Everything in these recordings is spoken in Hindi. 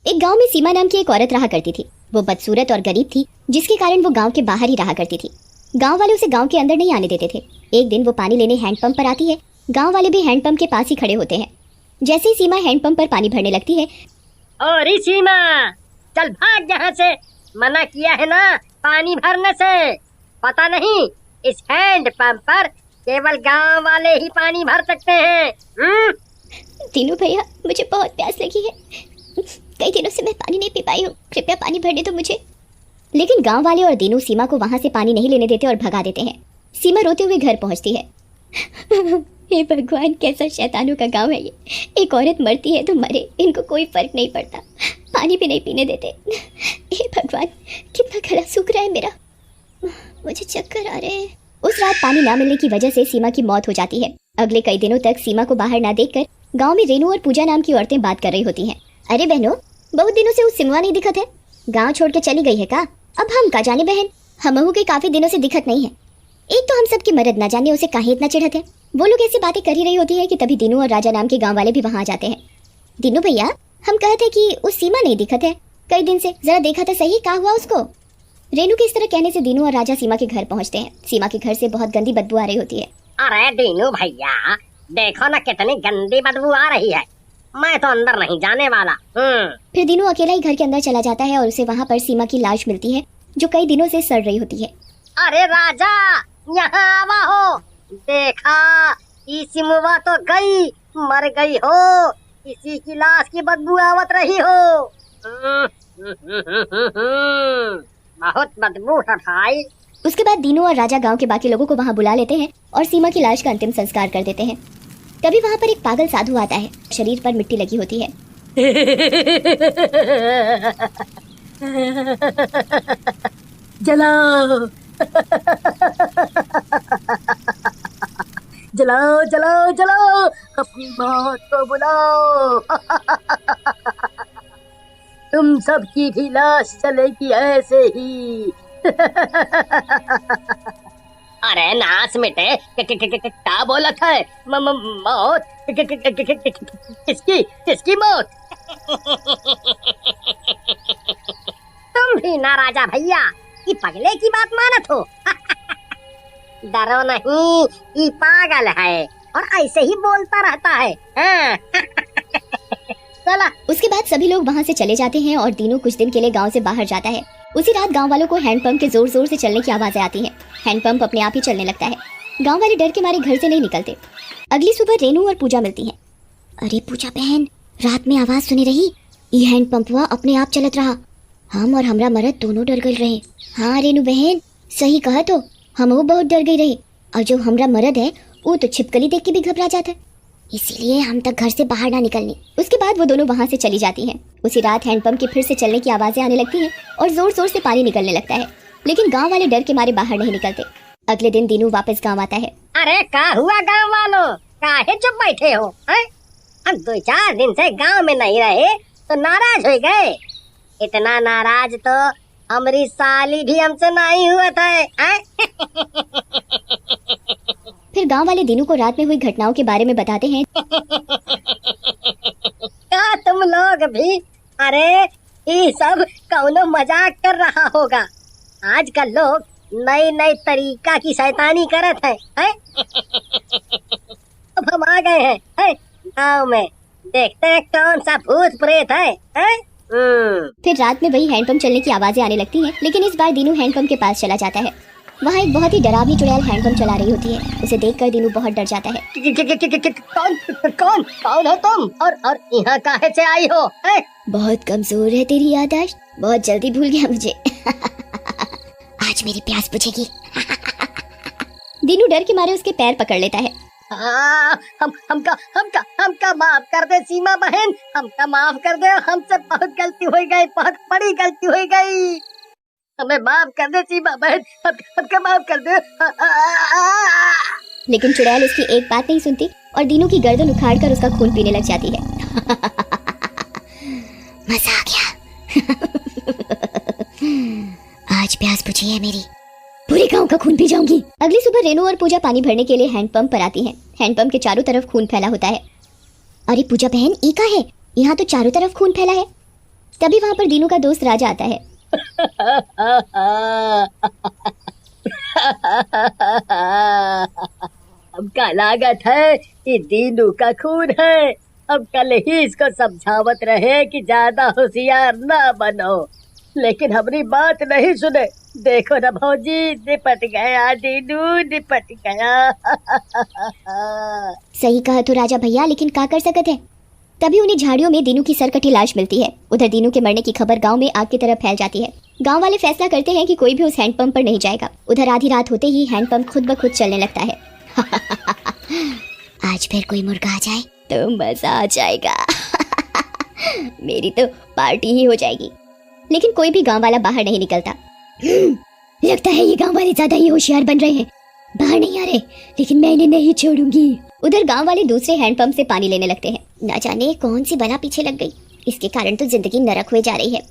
एक गांव में सीमा नाम की एक औरत रहा करती थी। वो बदसूरत और गरीब थी, जिसके कारण वो गांव के बाहर ही रहा करती थी। गांव वाले उसे गांव के अंदर नहीं आने देते थे। एक दिन वो पानी लेने हैंडपंप पर आती है। गांव वाले भी हैंडपंप के पास ही खड़े होते हैं। जैसे ही सीमा हैंडपंप पर पानी भरने लगती है, अरे सीमा, चल भाग यहाँ से, मना किया है ना पानी भरने से। पता नहीं इस हैंडपंप पर केवल गांव वाले ही पानी भर सकते हैं। दीनू भैया, मुझे बहुत प्यास लगी है। कई दिनों से मैं पानी नहीं पी पाई हूँ, कृपया पानी भरने दो मुझे। लेकिन गांव वाले और दीनू सीमा को वहां से पानी नहीं लेने देते और भगा देते हैं। सीमा रोते हुए घर पहुंचती है। हे भगवान, कैसा शैतानों का गांव है ये। एक औरत मरती है तो मरे, इनको कोई फर्क नहीं पड़ता, पानी भी नहीं पीने देते। हे भगवान, कितना गला सूख रहा है मेरा, मुझे चक्कर आ रहे हैं। उस रात पानी ना मिलने की वजह से सीमा की मौत हो जाती है। अगले कई दिनों तक सीमा को बाहर ना देखकर गांव में रेनू और पूजा नाम की औरतें बात कर रही होती हैं। अरे बहनों, बहुत दिनों से उस सिमवा नहीं दिखत है, गांव छोड़ के चली गई है का? अब हम का जाने बहन, हमहू के काफी दिनों से दिखत नहीं है। एक तो हम सब की मर्द ना जाने उसे काहे इतना चिढ़त है। वो लोग ऐसी बातें कर ही रही होती है कि तभी दीनू और राजा नाम के गांव वाले भी वहां आ जाते हैं। दीनू भैया, हम कहते कि उस सीमा नहीं दिखत है कई दिन से, जरा देखा तो सही, क्या हुआ उसको? रेनू के इस तरह कहने से दीनू और राजा सीमा के घर पहुंचते हैं। सीमा के घर से बहुत गंदी बदबू आ रही होती है। अरे दीनू भैया, देखो ना कितनी गंदी बदबू आ रही है, मैं तो अंदर नहीं जाने वाला। फिर दीनू अकेला ही घर के अंदर चला जाता है और उसे वहाँ पर सीमा की लाश मिलती है, जो कई दिनों से सड़ रही होती है। अरे राजा, यहाँ आवा हो, देखा ई सिमुआ तो गई, मर गई हो, किसी की लाश की बदबू आवत रही हो। बहुत बदबू है भाई। उसके बाद दीनू और राजा गांव के बाकी लोगों को वहां बुला लेते हैं और सीमा की लाश का अंतिम संस्कार कर देते हैं। तभी वहां पर एक पागल साधु आता है, शरीर पर मिट्टी लगी होती है। जलाओ जलाओ जलाओ जलाओ, अपनी मौत को बुलाओ। तुम सबकी भी लाश चलेगी ऐसे ही। अरे नाच मिटे, क्या बोलत है? मौत? किसकी किसकी मौत? तुम भी ना राजा भैया, ये पगले की बात मानत हो। डरो नहीं, ये पागल है और ऐसे ही बोलता रहता है। चला। उसके बाद सभी लोग वहाँ से चले जाते हैं और दीनू कुछ दिन के लिए गांव से बाहर जाता है। उसी रात गांव वालों को हैंडपंप के जोर जोर से चलने की आवाजें आती हैं। हैंडपंप अपने आप ही चलने लगता है। गांव वाले डर के मारे घर से नहीं निकलते। अगली सुबह रेनू और पूजा मिलती हैं। अरे पूजा बहन, रात में आवाज सुनी रही, ये हैंडपंप हुआ अपने आप चलत रहा, हम और हमरा मरद दोनों डर गए रहे। हाँ रेनू बहन, सही कहा, तो हम बहुत डर गई रही, और जो हमरा मरद है वो तो छिपकली देख के भी घबरा जाता है, इसीलिए हम तक घर से बाहर ना निकलने। उसके बाद वो दोनों वहाँ से चली जाती हैं। उसी रात हैंडपंप की फिर से चलने की आवाजें आने लगती हैं और जोर जोर से पानी निकलने लगता है, लेकिन गांव वाले डर के मारे बाहर नहीं निकलते। अगले दिन दीनू वापस गांव आता है। अरे क्या हुआ गांव वालों, काहे चुप बैठे हो? हम 2-4 दिन से गांव में नहीं रहे तो नाराज हो गए। इतना नाराज तो हमारी साली भी हमसे नहीं हुआ था। फिर गांव वाले दीनू को रात में हुई घटनाओं के बारे में बताते हैं। क्या तुम लोग भी? अरे ये सब कौनो मजाक कर रहा होगा। आजकल लोग नई नई तरीका की शैतानी करत है। अब हम आ गए हैं गाँव में, देखते हैं कौन सा भूत प्रेत है। फिर रात में वही हैंडपंप चलने की आवाजें आने लगती हैं, लेकिन इस बार दीनू हैंडपंप के पास चला जाता है। वहाँ एक बहुत ही डरावनी चुड़ैल हैंडपंप चला रही होती है। उसे देखकर दीनू बहुत डर जाता है। कौन कौन कौन हो तुम, और यहाँ काहे से आई हो? बहुत कमजोर है तेरी याददाश्त, बहुत जल्दी भूल गया मुझे। आज मेरी प्यास बुझेगी। दीनू डर के मारे उसके पैर पकड़ लेता है। हमका माफ कर दे सीमा बहन, हमका माफ कर दे, हमसे बहुत गलती हो गई, बहुत बड़ी गलती हो गई, हमें माफ कर दे सीमा बहन, हमका माफ कर दे। लेकिन चुड़ैल उसकी एक बात नहीं सुनती और दीनू की गर्दन उखाड़कर उसका खून पीने लग जाती है। मजा आ गया। आज प्यास बुझी है मेरी, पूरे गांव का खून पी जाऊंगी। अगली सुबह रेनू और पूजा पानी भरने के लिए हैंडपंप पर आती हैं। हैंडपंप के चारों तरफ खून फैला होता है। अरे पूजा बहन, ई का है? यहाँ तो चारों तरफ खून फैला है। तभी वहाँ पर दीनू का दोस्त राजा आता है। हमका लागत है कि दीनू का खून है। हम कल ही इसको समझावत रहे कि ज्यादा होशियार ना बनो, लेकिन हमारी बात नहीं सुने। देखो ना भौजी, निपट गया दीनू, निपट गया। सही कहा तो राजा भैया, लेकिन क्या कर सकते हैं। तभी उन्हें झाड़ियों में दीनू की सरकटी लाश मिलती है। उधर दीनू के मरने की खबर गांव में आग की तरह फैल जाती है। गांव वाले फैसला करते हैं कि कोई भी उस हैंडपंप पर नहीं जाएगा। उधर आधी रात होते ही हैंडपंप खुद ब खुद चलने लगता है। आज फिर कोई मुर्गा आ जाए तो मजा आ जाएगा। मेरी तो पार्टी ही हो जाएगी। लेकिन कोई भी गांव वाला बाहर नहीं निकलता। लगता है ये गांव वाले ज्यादा ही होशियार बन रहे हैं, बाहर नहीं आ रहे, लेकिन मैं इन्हें नहीं छोड़ूंगी। उधर गांव वाले दूसरे हैंडपंप से पानी लेने लगते हैं। ना जाने कौन सी बला पीछे लग गई, इसके कारण तो जिंदगी नरक हुए जा रही है।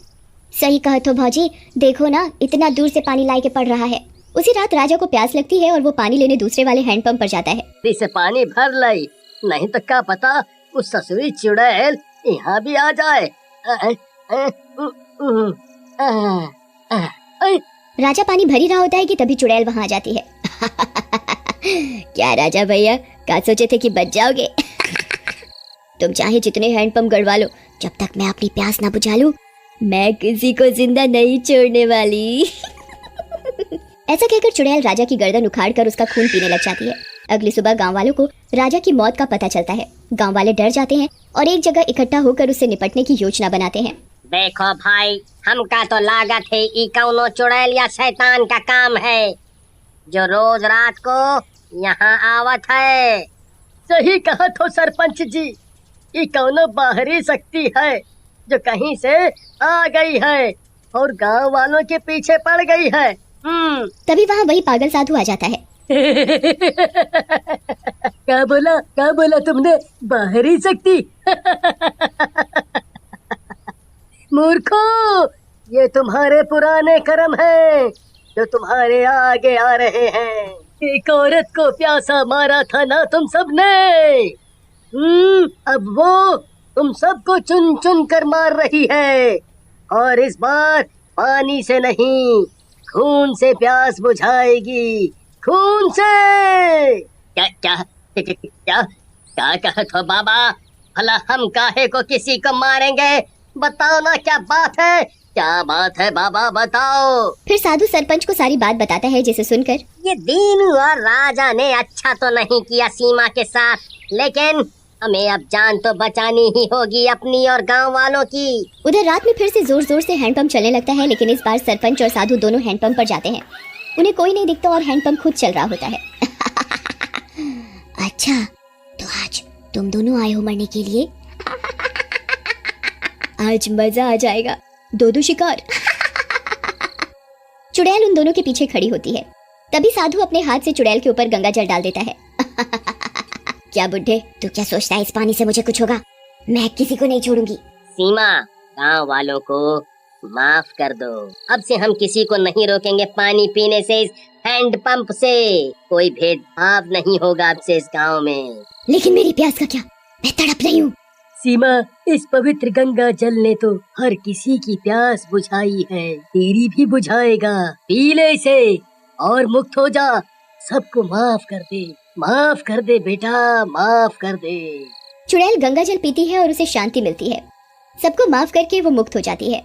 सही कहा तो भौजी, देखो ना इतना दूर से पानी लाए के पड़ रहा है। उसी रात राजा को प्यास लगती है और वो पानी लेने दूसरे वाले हैंडपंप पर जाता है। इसे पानी भर लाई, नहीं तो क्या पता उस ससुरी चुड़ैल यहाँ भी आ जाए। राजा पानी भरी रहा होता है कि तभी चुड़ैल वहाँ आ जाती है। क्या राजा भैया, क्या सोचे थे कि बच जाओगे? तुम चाहे जितने हैंडपंप गड़वा लो, जब तक मैं अपनी प्यास ना बुझा लूं, मैं किसी को जिंदा नहीं छोड़ने वाली। ऐसा कहकर चुड़ैल राजा की गर्दन उखाड़कर उसका खून पीने लग जाती है। अगली सुबह गांव वालों को राजा की मौत का पता चलता है। गांव वाले डर जाते हैं और एक जगह इकट्ठा होकर उससे निपटने की योजना बनाते हैं। देखो भाई, हमका तो लागत है ई कौनो चुड़ैल या शैतान का काम है, जो रोज रात को यहाँ आवत है। सही कहा तो सरपंच जी, ये कौनो बाहरी शक्ति है जो कहीं से आ गई है और गांव वालों के पीछे पड़ गई है। तभी वहाँ वही पागल साधु आ जाता है। क्या बोला तुमने, बाहरी शक्ति? मूर्खो, ये तुम्हारे पुराने कर्म हैं जो तुम्हारे आगे आ रहे हैं। एक औरत को प्यासा मारा था ना तुम सबने, अब वो तुम सबको चुन चुन कर मार रही है, और इस बार पानी से नहीं, खून से प्यास बुझाएगी, खून से। क्या क्या क्या क्या, क्या कहत हो बाबा? भला हम काहे को किसी को मारेंगे? बताओ ना, क्या बात है, क्या बात है बाबा, बताओ। फिर साधु सरपंच को सारी बात बताता है, जिसे सुनकर ये दीनू और राजा ने अच्छा तो नहीं किया सीमा के साथ, लेकिन हमें अब जान तो बचानी ही होगी अपनी और गांव वालों की। उधर रात में फिर से जोर जोर से हैंडपंप चलने लगता है, लेकिन इस बार सरपंच और साधु दोनों हैंडपंप पर जाते हैं। उन्हें कोई नहीं दिखता और हैंडपंप खुद चल रहा होता है। अच्छा, तो आज तुम दोनों आए हो मरने के लिए? आज मजा आ जाएगा, दो शिकार। चुड़ैल उन दोनों के पीछे खड़ी होती है। तभी साधु अपने हाथ से चुड़ैल के ऊपर गंगा जल डाल देता है। क्या बुड्ढे, तू क्या सोचता है इस पानी से मुझे कुछ होगा? मैं किसी को नहीं छोड़ूंगी। सीमा, गांव वालों को माफ कर दो, अब से हम किसी को नहीं रोकेंगे पानी पीने से इस हैंडपंप से। कोई भेदभाव नहीं होगा अब से इस गांव में। लेकिन मेरी प्यास का क्या, मैं तड़प रही हूँ। सीमा, इस पवित्र गंगा जल ने तो हर किसी की प्यास बुझाई है, तेरी भी बुझाएगा। पी ले इसे और मुक्त हो जा। सबको माफ कर दे बेटा, माफ कर दे। चुड़ैल गंगा जल पीती है और उसे शांति मिलती है। सबको माफ करके वो मुक्त हो जाती है।